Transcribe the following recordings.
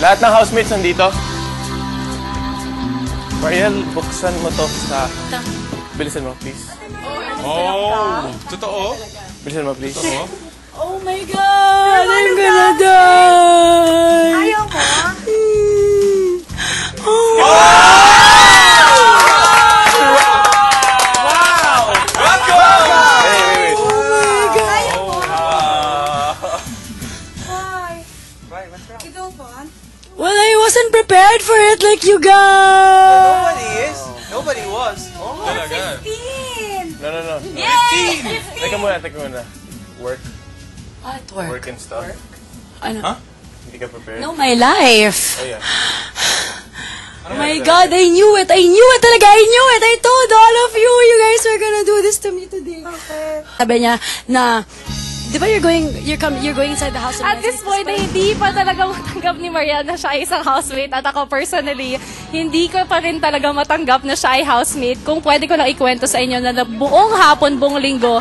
Lahat ng housemates nandito. Mariel, buksan mo to sa... Bilisan mo, please. Oh, totoo? Bilisan mo, please. Oh my God! I'm gonna die! Ayaw mo? Oh! Wow! Welcome! Wait. Ayaw mo? Why? You don't want? Well, I wasn't prepared for it like you guys! Nobody is. Nobody was. Talaga. 15! No. Yay! Teka muna. Work What work? and stuff. Ano? Huh? Hindi ka prepared. No, my life! Oh, yeah. Oh my God, I knew it! I knew it talaga! I knew it! I told all of you! You guys were gonna do this to me today. Okay. Sabi niya na, di ba you're going inside the house of At this point, hindi pa talaga matanggap ni Mariel na siya ay isang housemate. At ako personally, hindi ko pa rin talaga matanggap na siya ay housemate. Kung pwede ko lang ikwento sa inyo na buong hapon, buong linggo,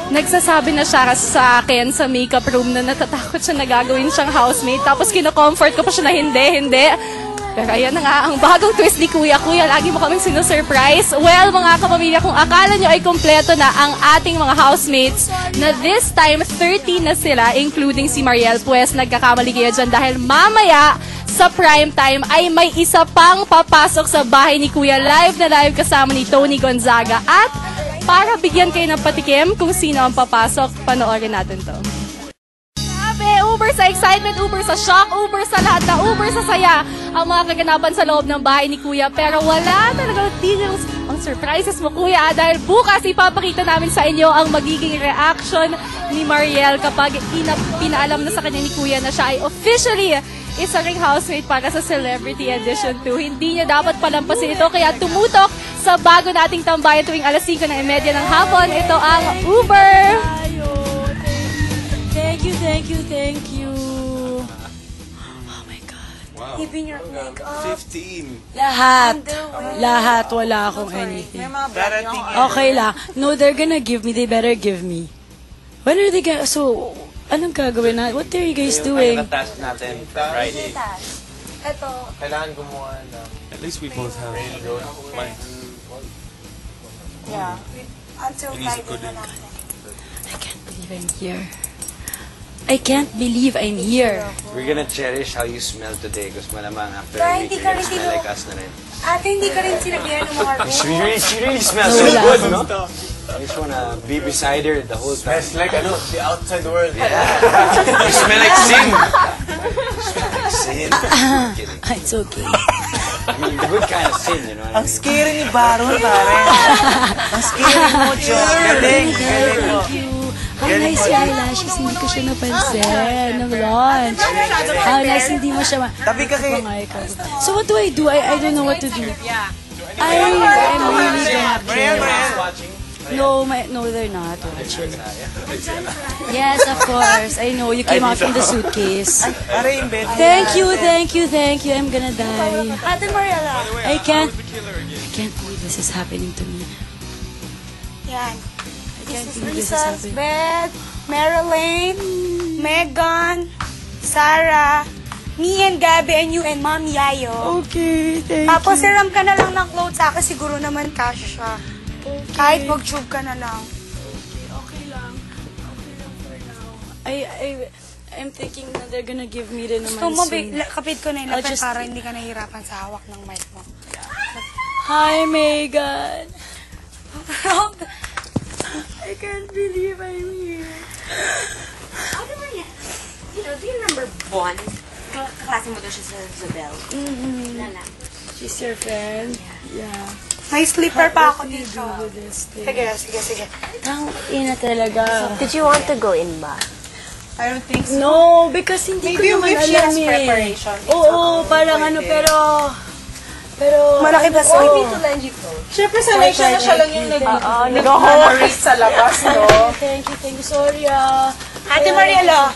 nagsasabi na siya sa akin sa makeup room na natatakot siya na gagawin siyang housemate. Tapos kino-comfort ko pa siya na hindi. Pero ayan na nga, ang bagong twist ni Kuya. Kuya, lagi mo kaming sinusurprise. Well, mga kapamilya, kung akala nyo ay kompleto na ang ating mga housemates, na this time, 30 na sila, including si Mariel, pues nagkakamali kayo dyan dahil mamaya, sa prime time, ay may isa pang papasok sa bahay ni Kuya. Live na live kasama ni Tony Gonzaga. At para bigyan kayo ng patikim kung sino ang papasok, panoorin natin to. Uber sa excitement, Uber sa shock, Uber sa lahat na Uber sa saya ang mga kaganapan sa loob ng bahay ni Kuya. Pero wala talagang details ang surprises mo, Kuya, dahil bukas ipapakita namin sa inyo ang magiging reaction ni Mariel kapag pinaalam na sa kanya ni Kuya na siya ay officially isa ring housemate para sa Celebrity Edition 2. Hindi niya dapat palampasin ito, kaya tumutok sa bago nating tambayan tuwing alas 5:30 ng hapon. Ito ang Uber! Thank you. Oh my God. Wow. Even your makeup. 15. Lahat. Wala akong anything. Darating yan. Okay lang. No, they're gonna give me. They better give me. When are they gonna... So, anong gagawin na? What are you guys doing? Ang task natin for Friday. Ito. Kailangan gumawa ng... At least we both have minds. Yeah. Until Friday na lang. I can't believe I'm here. I can't believe I'm here. We're gonna cherish how you smell today because malamang after Kaya a week, hindi you're ka gonna rin smell dito. like us na rin. Ate, hindi ka rin sinabihan ng mga She really smells so Wala. good, no? I just wanna be beside her the whole time. It's like, the outside world. You smell like sin. You smell like sin. I'm kidding. It's okay. I mean, the good kind of sin, you know what I Ang mean? scary ni Baron, pare. Ang scary mo, Diyos. Galing mo. How nice yung eyelashes, hindi ko siya napansin ng launch. How nice, hindi mo siya Tabi ka kay... So what do? I don't know what to do. I'm really gonna care. No, they're not watching. Yes, of course. I know, you came out from the suitcase. Pare, yung bed. Thank you. I'm gonna die. Ate Mariela. I can't believe this is happening to me. Yan. I can't This is believe this is Lisa's happening. bed, Marilyn, Megan, Sarah, me and Gabby, and you and Mom Yayo. Okay, thank Tapos you. siram ka na lang ng clothes sa akin, siguro naman kasha siya. Kahit mag-tube ka na lang. Okay lang for now. I'm thinking na they're gonna give me rin naman Gusto mo, soon. kapit ko na yung I'll lapit just- para hindi ka nahihirapan sa hawak ng mic mo. Hi, Megan. I can't believe I'm here. Ate Maria, do you remember Bon? Kaklase mo daw siya sa Isabel. Lala. She's your friend? Yeah. May slipper pa ako dito. Do this thing. Sige. Tang ina talaga. Did you want to go in ba? I don't think so. No, because hindi Maybe ko naman if she alam has eh. preparation, it's Oo, parang ano, pero... Malaki ba sa lend you clothes. Siyempre, sanay siya na siya lang yung Nag-host sa labas, no? Thank you. Sorry, ah. Ate Mariela,